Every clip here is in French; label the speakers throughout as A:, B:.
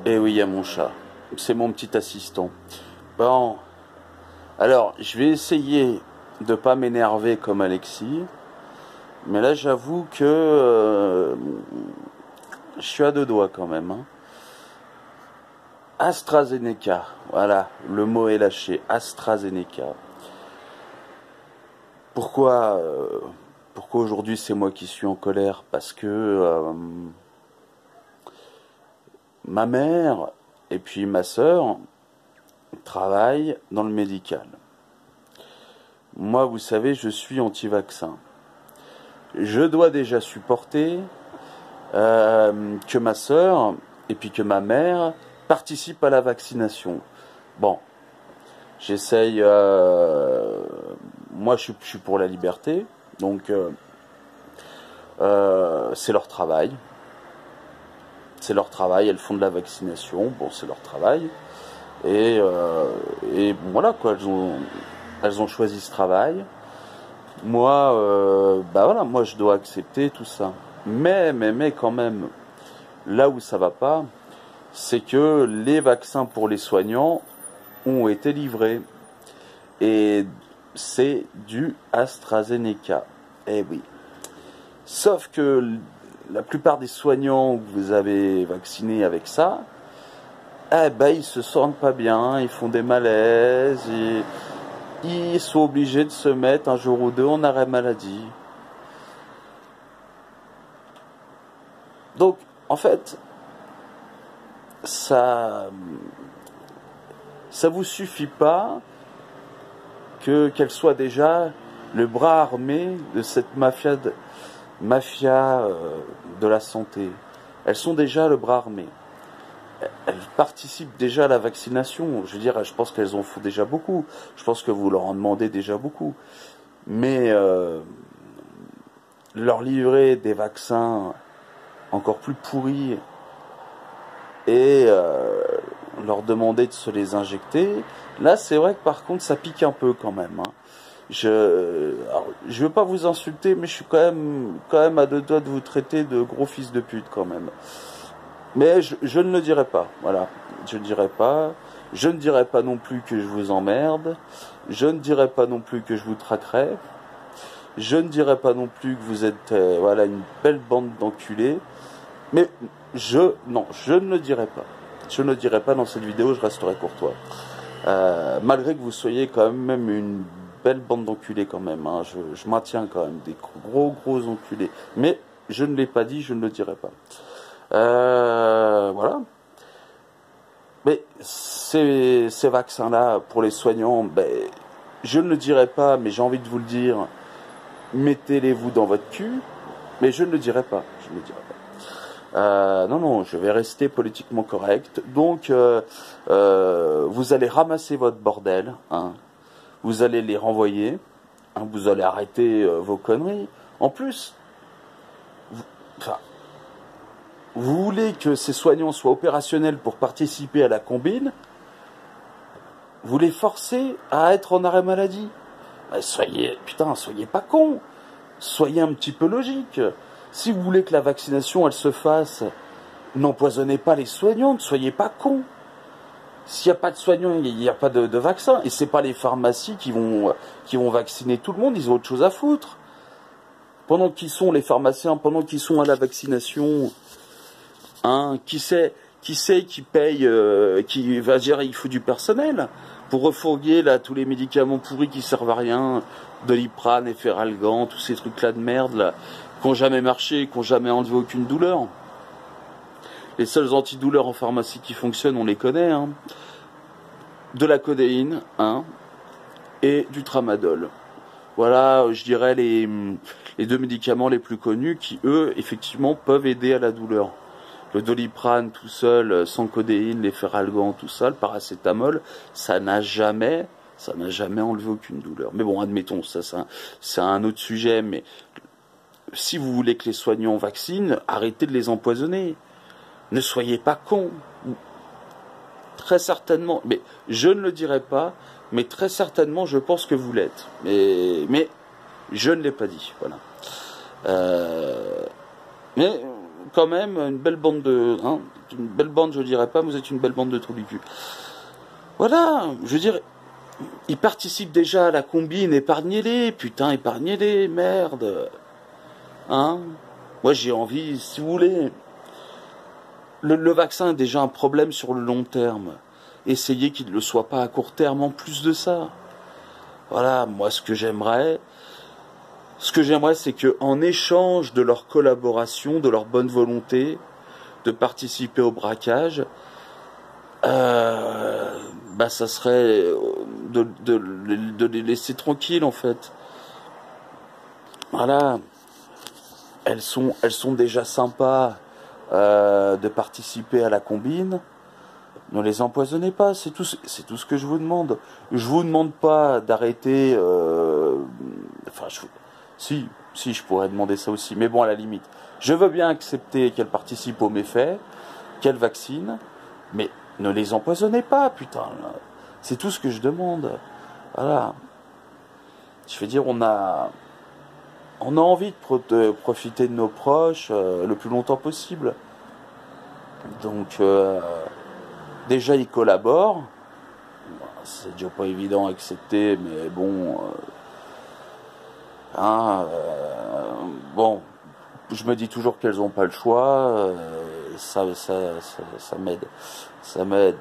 A: Eh oui, il y a mon chat. C'est mon petit assistant. Bon, alors, je vais essayer de pas m'énerver comme Alexis. Mais là, j'avoue que je suis à deux doigts quand même. Hein. AstraZeneca. Voilà, le mot est lâché. AstraZeneca. Pourquoi, pourquoi aujourd'hui c'est moi qui suis en colère? Parce que ma mère et puis ma sœur travaillent dans le médical. Moi, vous savez, je suis anti-vaccin. Je dois déjà supporter que ma sœur et puis que ma mère participent à la vaccination. Bon, j'essaye. Moi, je suis pour la liberté, donc c'est leur travail. C'est leur travail. Elles font de la vaccination. Bon, c'est leur travail. Et voilà quoi. Elles ont choisi ce travail. Moi, voilà, moi je dois accepter tout ça. Mais quand même, là où ça va pas, c'est que les vaccins pour les soignants ont été livrés. Et c'est du AstraZeneca. Eh oui. Sauf que la plupart des soignants que vous avez vaccinés avec ça, ils se sentent pas bien, ils font des malaises, ils sont obligés de se mettre un jour ou deux en arrêt maladie. Donc, en fait, ça vous suffit pas qu'elle soit déjà le bras armé de cette mafia de la santé. Elles sont déjà le bras armé. Elles participent déjà à la vaccination. Je veux dire, je pense qu'elles en font déjà beaucoup. Je pense que vous leur en demandez déjà beaucoup. Mais leur livrer des vaccins encore plus pourris et leur demander de se les injecter, là c'est vrai que par contre ça pique un peu quand même. Hein. Je veux pas vous insulter, mais je suis quand même à deux doigts de vous traiter de gros fils de pute quand même. Mais je ne le dirai pas, voilà. Je ne dirai pas. Je ne dirai pas non plus que je vous emmerde. Je ne dirai pas non plus que je vous traquerai. Je ne dirai pas non plus que vous êtes une belle bande d'enculés. Mais je ne le dirai pas. Je ne le dirai pas dans cette vidéo, je resterai courtois. Malgré que vous soyez quand même une belle bande d'enculés quand même. Hein. Je maintiens quand même des gros enculés. Mais je ne l'ai pas dit, je ne le dirai pas. Voilà. Mais ces vaccins-là, pour les soignants, je ne le dirai pas, mais j'ai envie de vous le dire, mettez-les-vous dans votre cul, mais je ne le dirai pas. Je ne le dirai pas. Non, je vais rester politiquement correct. Donc, vous allez ramasser votre bordel, hein. Vous allez les renvoyer, hein, vous allez arrêter vos conneries. En plus, vous voulez que ces soignants soient opérationnels pour participer à la combine, vous les forcez à être en arrêt maladie. Soyez pas cons. Soyez un petit peu logique. Si vous voulez que la vaccination elle se fasse, n'empoisonnez pas les soignants, ne soyez pas cons. S'il n'y a pas de soignants, il n'y a pas de vaccin. Et c'est pas les pharmacies qui vont vacciner tout le monde, ils ont autre chose à foutre. Pendant qu'ils sont les pharmaciens, pendant qu'ils sont à la vaccination, hein, qui paye, qui va dire il faut du personnel pour refourguer là tous les médicaments pourris qui servent à rien, Doliprane, Efferalgan, tous ces trucs là de merde là, qui n'ont jamais marché, qui n'ont jamais enlevé aucune douleur. Les seuls antidouleurs en pharmacie qui fonctionnent, on les connaît, hein. De la codéine, hein, et du tramadol. Voilà, je dirais les deux médicaments les plus connus qui, eux, effectivement, peuvent aider à la douleur. Le Doliprane tout seul, sans codéine, l'Efferalgan tout seul, le paracétamol, ça n'a jamais enlevé aucune douleur. Mais bon, admettons, ça c'est un autre sujet, mais si vous voulez que les soignants vaccinent, arrêtez de les empoisonner. Ne soyez pas cons. Très certainement, mais je ne le dirai pas, mais très certainement je pense que vous l'êtes. Mais je ne l'ai pas dit, voilà. Mais quand même une belle bande de... Hein, une belle bande, je dirais pas, mais vous êtes une belle bande de trous du cul. Voilà, je veux dire, ils participent déjà à la combine, épargnez-les, putain, épargnez-les, merde. Hein? Moi j'ai envie, si vous voulez, le vaccin est déjà un problème sur le long terme. Essayez qu'il ne le soit pas à court terme en plus de ça. Voilà, moi ce que j'aimerais, c'est qu'en échange de leur collaboration, de leur bonne volonté, de participer au braquage, ça serait de les laisser tranquilles en fait. Voilà, elles sont déjà sympas de participer à la combine. Ne les empoisonnez pas, c'est tout ce que je vous demande. Je vous demande pas d'arrêter. Si, je pourrais demander ça aussi, mais bon, à la limite, je veux bien accepter qu'elles participent aux méfaits, qu'elles vaccinent, mais ne les empoisonnez pas, putain. C'est tout ce que je demande. Voilà. Je veux dire, on a envie de profiter de nos proches le plus longtemps possible. Donc, déjà, ils collaborent. C'est déjà pas évident à accepter, mais bon. Bon, je me dis toujours qu'elles n'ont pas le choix. Ça m'aide. Ça m'aide,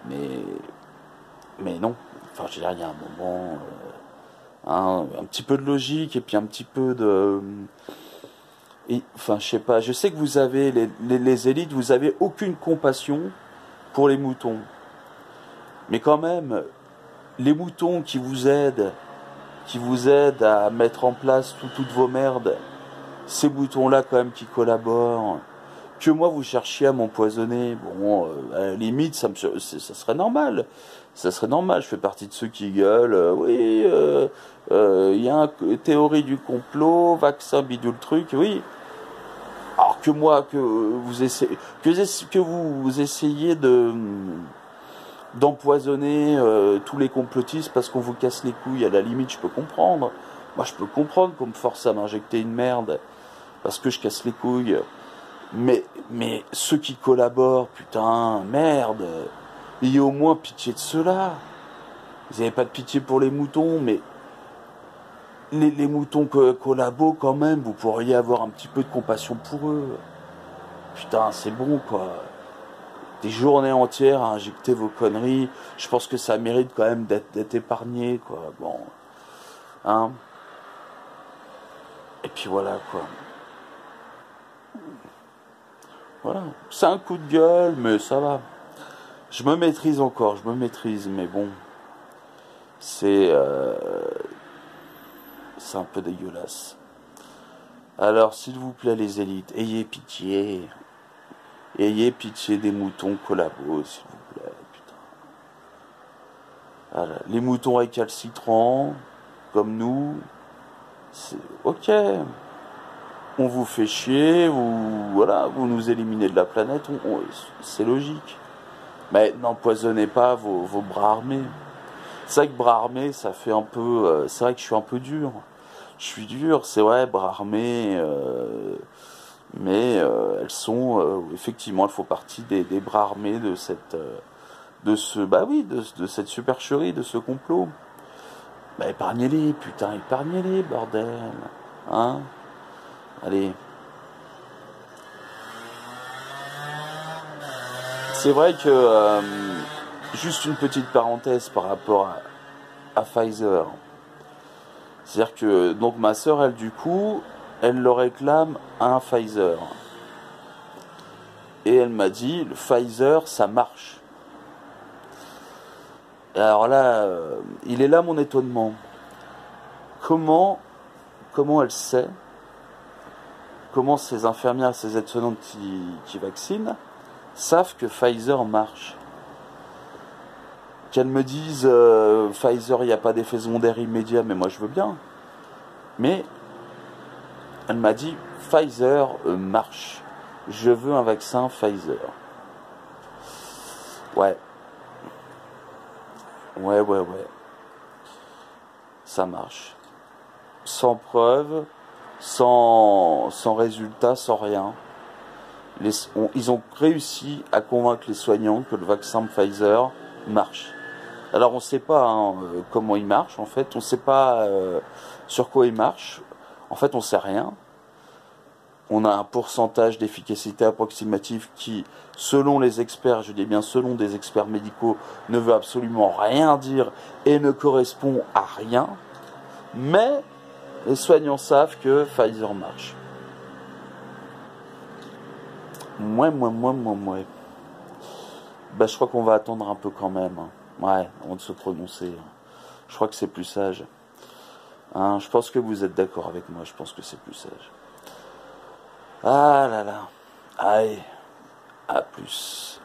A: mais non. Enfin, je veux dire, il y a un moment. Un petit peu de logique et puis un petit peu de. Enfin, je sais pas. Je sais que vous avez les élites, vous avez aucune compassion pour les moutons. Mais quand même, les moutons qui vous aident à mettre en place toutes vos merdes, ces moutons-là quand même qui collaborent, que moi vous cherchiez à m'empoisonner, bon, à la limite, ça serait normal. Ça serait normal, je fais partie de ceux qui gueulent, oui, il y a une théorie du complot, vaccin, bidule truc, oui. Alors que moi, que vous essayez d'empoisonner tous les complotistes parce qu'on vous casse les couilles, à la limite je peux comprendre. Moi je peux comprendre qu'on me force à m'injecter une merde parce que je casse les couilles. Mais ceux qui collaborent, putain, merde, ayez au moins pitié de ceux-là. Vous n'avez pas de pitié pour les moutons, mais les moutons collabos quand même, vous pourriez avoir un petit peu de compassion pour eux. Putain, c'est bon quoi. Des journées entières à injecter vos conneries, je pense que ça mérite quand même d'être épargné, quoi. Bon, hein. Et puis voilà, quoi. Voilà, c'est un coup de gueule, mais ça va. Je me maîtrise encore, mais bon, c'est un peu dégueulasse. Alors, s'il vous plaît, les élites, ayez pitié. Ayez pitié des moutons collabos, s'il vous plaît, putain. Voilà. Les moutons récalcitrants, comme nous, c'est ok. On vous fait chier, vous nous éliminez de la planète, c'est logique. Mais n'empoisonnez pas vos bras armés. C'est vrai que bras armés, ça fait un peu... c'est vrai que je suis un peu dur. Je suis dur, c'est vrai, bras armés... mais elles sont effectivement, elles font partie des bras armés de cette de cette supercherie, de ce complot. Bah épargnez-les, putain, épargnez-les, bordel, hein. Allez. C'est vrai que juste une petite parenthèse par rapport à Pfizer. C'est-à-dire que donc ma sœur, elle du coup, elle le réclame à un Pfizer. Et elle m'a dit, le Pfizer, ça marche. Et alors là, il est là mon étonnement. Comment elle sait, comment ces infirmières, ces aides-soignantes qui vaccinent, savent que Pfizer marche? Qu'elles me disent, Pfizer, il n'y a pas d'effet secondaire immédiat, mais moi je veux bien. Mais elle m'a dit, Pfizer marche. Je veux un vaccin Pfizer. Ouais. Ça marche. Sans preuve, sans résultat, sans rien. Ils ont réussi à convaincre les soignants que le vaccin Pfizer marche. Alors on ne sait pas comment il marche, en fait, on ne sait pas sur quoi il marche, en fait on ne sait rien. On a un pourcentage d'efficacité approximatif qui, selon les experts, je dis bien selon des experts médicaux, ne veut absolument rien dire et ne correspond à rien. Mais les soignants savent que Pfizer marche. Mouais. Bah, je crois qu'on va attendre un peu quand même. Ouais, avant de se prononcer. Je crois que c'est plus sage. Hein, je pense que vous êtes d'accord avec moi, je pense que c'est plus sage. Ah là là. Allez, à plus.